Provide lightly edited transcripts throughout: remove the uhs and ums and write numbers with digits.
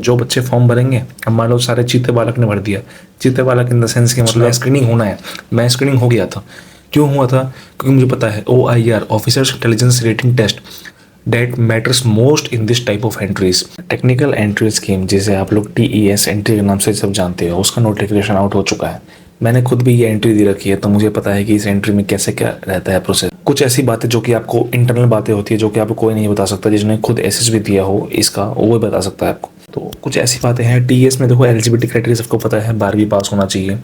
जो बच्चे फॉर्म भरेंगे, अब मान लो सारे चीते बालक ने भर दिया। चीते बालक इन द सेंस कि मतलब स्क्रीनिंग होना है, मैं स्क्रीनिंग हो गया था। क्यों हुआ था? क्योंकि मुझे पता है OIR officers intelligence rating test that matters most in this type of entries. Technical entry scheme जिसे आप लोग TES एंट्री के नाम से सब जानते हो, उसका नोटिफिकेशन आउट हो चुका है। मैंने खुद भी ये एंट्री दे रखी है, तो मुझे पता है कि इस एंट्री में कैसे क्या रहता है प्रोसेस। कुछ ऐसी बातें जो कि आपको इंटरनल बातें होती है जो कि आपको कोई नहीं बता सकता, जिसने खुद SSB दिया हो इसका, वो बता सकता है आपको। तो कुछ ऐसी बातें हैं TES में। देखो एलिजिबिलिटी क्राइटेरिया सबको पता है, 12वीं पास होना चाहिए,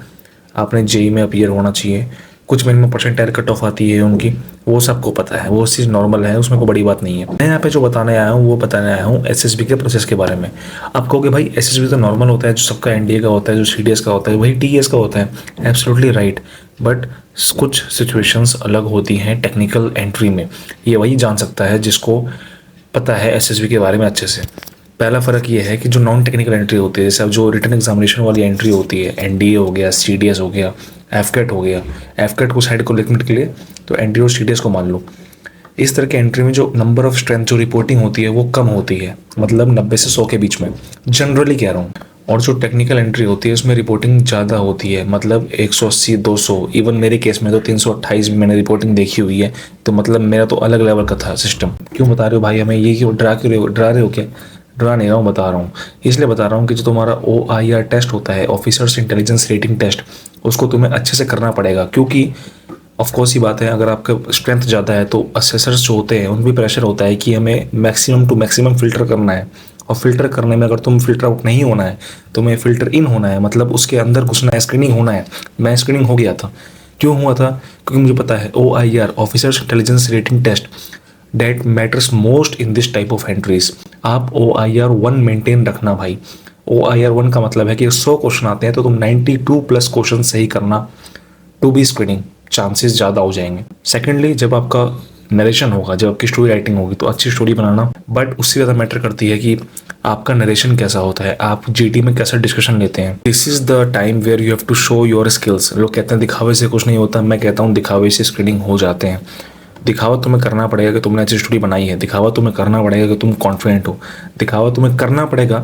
आपने JEE में अपीयर होना चाहिए, कुछ मिनिमम परसेंटाइल कट ऑफ आती है उनकी, वो सबको पता है, वो चीज़ नॉर्मल है, उसमें कोई बड़ी बात नहीं है। मैं यहाँ पे जो बताने आया हूँ वो बताने आया हूँ SSB के प्रोसेस के बारे में। आप कहोगे भाई SSB तो नॉर्मल होता है, जो सबका NDA का होता है, जो CDS का होता है, वही TES का होता है। एब्सोल्युटली राइट, बट कुछ सिचुएशंस अलग होती हैं टेक्निकल एंट्री में। ये वही जान सकता है जिसको पता है SSB के बारे में अच्छे से। पहला फ़र्क ये है कि जो नॉन टेक्निकल एंट्री होती है, जैसे अब जो रिटन एग्जामिनेशन वाली एंट्री होती है, NDA हो गया, CDS हो गया, FCAT हो गया, FCAT को साइड को लिखने के लिए तो NDA और CDS को मान लो। इस तरह की एंट्री में जो नंबर ऑफ स्ट्रेंथ जो रिपोर्टिंग होती है वो कम होती है, मतलब 90 से 100 के बीच में, जनरली कह रहा हूँ। और जो टेक्निकल एंट्री होती है उसमें रिपोर्टिंग ज़्यादा होती है, मतलब 180, 200, इवन मेरे केस में तो 328 भी मैंने रिपोर्टिंग देखी हुई है। तो मतलब मेरा तो अलग लेवल का था सिस्टम। क्यों बता रहे हो भाई हमें ये, क्यों डरा रहे हो क्या? डरा नहीं रहा हूँ, बता रहा हूँ। इसलिए बता रहा हूँ कि जो तुम्हारा OIR टेस्ट होता है, ऑफिसर्स इंटेलिजेंस रेटिंग टेस्ट, उसको तुम्हें अच्छे से करना पड़ेगा। क्योंकि ऑफकोर्स ही बात है, अगर आपका स्ट्रेंथ ज़्यादा है तो असेसर्स जो होते हैं उन भी प्रेशर होता है कि हमें मैक्सिमम टू मैक्सिमम फ़िल्टर करना है। और फिल्टर करने में अगर तुम फिल्टर आउट नहीं होना है, तुम्हें फिल्टर इन होना है, मतलब उसके अंदर घुसना है, स्क्रीनिंग होना है। मैं स्क्रीनिंग हो गया था। क्यों हुआ था? क्योंकि मुझे पता है OIR officers intelligence rating test that matters most in this type of entries. आप OIR 1 मेंटेन रखना भाई। OIR 1 का मतलब है कि 100 क्वेश्चन आते हैं तो तुम 92+ क्वेश्चन सही करना, टू बी स्क्रीनिंग चांसेस ज़्यादा हो जाएंगे। सेकेंडली, जब आपका नरेशन होगा, जब आपकी स्टोरी राइटिंग होगी, तो अच्छी स्टोरी बनाना, बट उससे ज़्यादा मैटर करती है कि आपका नरेशन कैसा होता है, आप GT में कैसा डिस्कशन लेते हैं। This is the time where you have to show your skills. लोग कहते हैं दिखावे से कुछ नहीं होता, मैं कहता हूँ दिखावे से स्क्रीनिंग हो जाते हैं। दिखावा तुम्हें करना पड़ेगा कि तुमने अच्छी स्टोरी बनाई है, दिखावा तुम्हें करना पड़ेगा कि तुम कॉन्फिडेंट हो, दिखावा तुम्हें करना पड़ेगा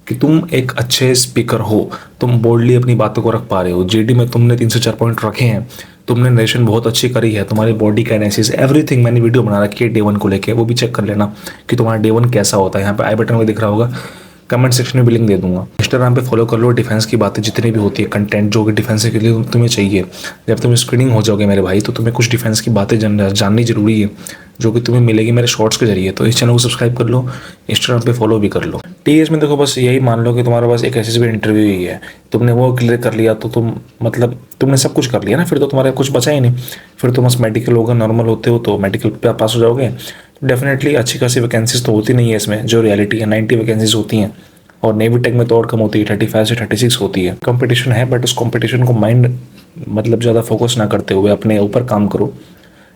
कि तुम एक अच्छे स्पीकर हो, तुम बोल्डली अपनी बातों को रख पा रहे हो। GD में तुमने 304 पॉइंट रखे हैं, तुमने नरेशन बहुत अच्छी करी है, तुम्हारी बॉडी काइनेसिस एवरीथिंग मैंने वीडियो बना रखी है Day 1 को लेके, वो भी चेक कर लेना कि तुम्हारा Day 1 कैसा होता है। यहाँ पे आई बटन में दिख रहा होगा, कमेंट सेक्शन में भी लिंक दे दूंगा। इंस्टाग्राम पे फॉलो कर लो, डिफेंस की बातें जितनी भी होती है, कंटेंट जो कि डिफेंस के लिए तुम्हें चाहिए। जब तुम स्क्रीनिंग हो जाओगे मेरे भाई, तो तुम्हें कुछ डिफेंस की बातें जाननी जरूरी है, जो कि तुम्हें मिलेगी मेरे शॉर्ट्स के जरिए। तो इस चैनल को सब्सक्राइब कर लो, इंस्टाग्राम पे फॉलो भी कर लो। TES में देखो बस यही मान लो कि तुम्हारा बस एक SSB इंटरव्यू ही है, तुमने वो क्लियर कर लिया तो तुम मतलब तुमने सब कुछ कर लिया ना, फिर तो तुम्हारा कुछ बचा ही नहीं। फिर तो बस मेडिकल होगा, नॉर्मल होते हो तो मेडिकल पे पास हो जाओगे। डेफिनेटली अच्छी खासी वैकेंसीज तो होती नहीं है इसमें, जो रियलिटी है 90 वैकेंसीज होती हैं। और नेवी टेक में तो और कम होती है, 35 से 36 होती है। कंपटीशन है, बट उस कंपटीशन को माइंड मतलब ज़्यादा फोकस ना करते हुए अपने ऊपर काम करो।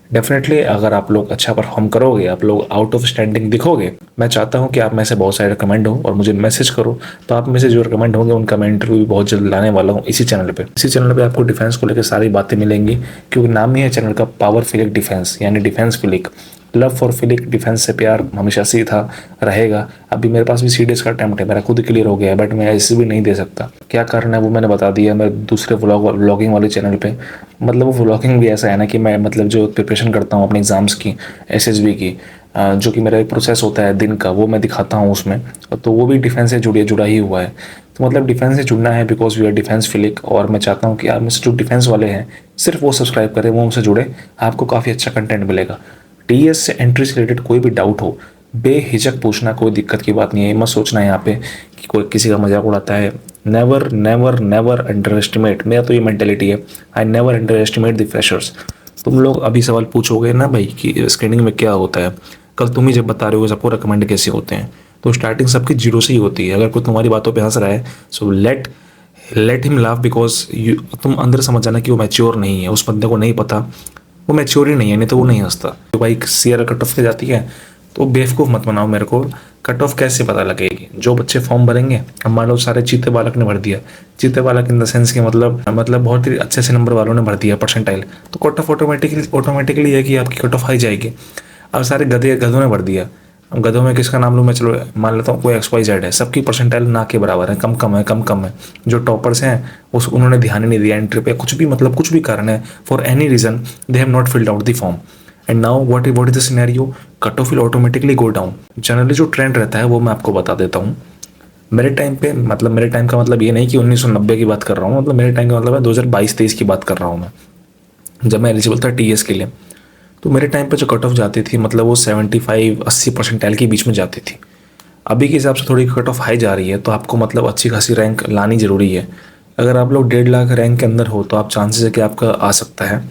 डेफिनेटली अगर आप लोग अच्छा परफॉर्म करोगे, आप लोग आउट ऑफ स्टैंडिंग दिखोगे। मैं चाहता हूं कि आप में से बहुत सारे रिकमेंड हो और मुझे मैसेज करो, तो आप में से जो रिकमेंड होंगे उनका मैं इंटरव्यू भी बहुत जल्द लाने वाला हूं इसी चैनल पे। इसी चैनल पे आपको डिफेंस को लेकर सारी बातें मिलेंगी, क्योंकि नाम ही है चैनल का पावर फिलिक डिफेंस, यानी defence philic. Love for philic, defence से प्यार हमेशा से ही था, रहेगा। अभी मेरे पास भी CDS का अटेम्प्ट है, मेरा खुद क्लियर हो गया है, बट मैं ऐसे भी नहीं दे सकता। क्या कारण है वो मैंने बता दिया मैं दूसरे व्लॉगिंग वाले चैनल पे। मतलब वो व्लॉगिंग भी ऐसा है ना कि मैं मतलब जो प्रिपरेशन करता हूँ अपने एग्जाम्स की, SSB की, जो कि मेरा एक प्रोसेस होता है दिन का, वो मैं दिखाता हूँ उसमें। तो वो भी डिफेंस से जुड़ा ही हुआ है। तो मतलब डिफेंस से जुड़ना है, because we are defence philic. और मैं चाहता हूँ कि आप में से जो डिफेंस वाले हैं सिर्फ वो सब्सक्राइब करें, वो हमसे जुड़े, आपको काफ़ी अच्छा कंटेंट मिलेगा। TES से एंट्री से रिलेटेड कोई भी डाउट हो, बेहिचक पूछना, कोई दिक्कत की बात नहीं है। मत सोचना यहाँ पे कि कोई किसी का मजाक उड़ाता है। Never never never under estimate, मेरा तो ये मेंटेलिटी है, I never under estimate the freshers. तुम लोग अभी सवाल पूछोगे ना भाई कि स्क्रीनिंग में क्या होता है, कल तुम ही जब बता रहे हो सबको रिकमेंड कैसे होते हैं, तो स्टार्टिंग सबकी 0 से ही होती है। अगर कोई तुम्हारी बातों पर हंस रहा है, so let him laugh, because तुम अंदर समझ जाना कि वो मैच्योर नहीं है, उस बंदे को नहीं पता, वो मैच्योर ही नहीं है, नहीं तो वो नहीं हंसता। तो भाई CR कट ऑफ पे जाती है, तो बेवकूफ़ मत बनाओ मेरे को। कट ऑफ कैसे पता लगेगी? जो बच्चे फॉर्म भरेंगे, अब मान लो सारे चीते बालक ने भर दिया। चीते बालक इन द सेंस के मतलब बहुत ही अच्छे से नंबर वालों ने भर दिया परसेंटाइल, तो कट ऑफ ऑटोमेटिकली है कि आपकी कट ऑफ हाई जाएगी। अब सारे गधों ने भर दिया, अब गधों में किसका नाम लूँ मैं, चलो मान लेता हूँ कोई XYZ है, सबकी परसेंटाइल ना के बराबर है, कम कम है। जो टॉपर्स हैं उस उन्होंने ध्यान ही नहीं दिया एंट्री पे, कुछ भी मतलब कुछ भी कारण है, for any reason they have not filled out the form, and now what is the scenario, cut off will automatically go down. Generally जो ट्रेंड रहता है वो मैं आपको बता देता हूँ। मेरे टाइम पे, मतलब मेरे टाइम का मतलब ये नहीं कि 1990 की बात कर रहा हूँ, मतलब मेरे टाइम का मतलब है 2022-23 की बात कर रहा हूँ मैं, जब मैं एलिजिबल था TS के लिए। तो मेरे टाइम पे जो कट ऑफ जाती थी मतलब वो 75-80 परसेंटाइल के बीच में जाती थी। अभी के हिसाब से थोड़ी कट ऑफ हाई जा रही है, तो आपको मतलब अच्छी खासी रैंक लानी ज़रूरी है। अगर आप लोग 1.5 लाख रैंक के अंदर हो तो आप चांसेस है कि आपका आ सकता है।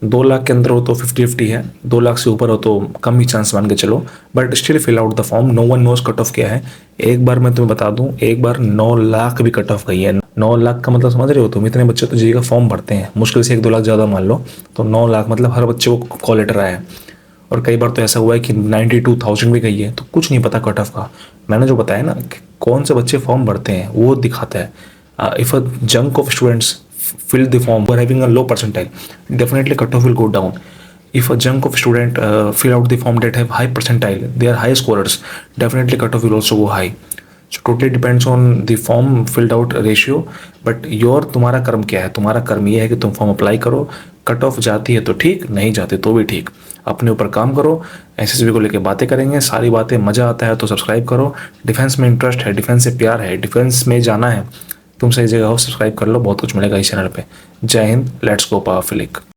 2 लाख के अंदर हो तो 50-50 है, 2 लाख से ऊपर हो तो कम ही चांस मान के चलो, but still fill out the form. No one knows cut off क्या है। एक बार मैं तुम्हें बता दूं, एक बार 9 लाख भी कट ऑफ गई है। 9 लाख का मतलब समझ रहे हो तुम, इतने बच्चे तो जी का फॉर्म भरते हैं, मुश्किल से 1-2 लाख ज़्यादा मान लो, तो 9 लाख मतलब हर बच्चे को कॉल लेटर आया है। और कई बार तो ऐसा हुआ है कि 92,000 भी गई है, तो कुछ नहीं पता कट ऑफ का। मैंने जो बताया ना कि कौन से बच्चे फॉर्म भरते हैं वो दिखाता है। If a junk of students fill the form for having a low percentile, definitely cutoff will go down. If a chunk of student fill out the form that have high percentile, they are high scorers, definitely cutoff will also go high. So totally depends on the form filled out ratio, but your तुम्हारा कर्म क्या है, तुम्हारा कर्म ये है कि तुम फॉर्म अप्लाई करो, कट ऑफ जाती है तो ठीक, नहीं जाती तो भी ठीक, अपने ऊपर काम करो। SSB को लेके बातें करेंगे, सारी बातें, मज़ा आता है तो सब्सक्राइब करो। डिफेंस में इंटरेस्ट है, डिफेंस से प्यार है, डिफेंस में जाना है, तुम सही जगह हो, सब्सक्राइब कर लो, बहुत कुछ मिलेगा इस चैनल पे। जय हिंद, लेट्स गो पावरफुल।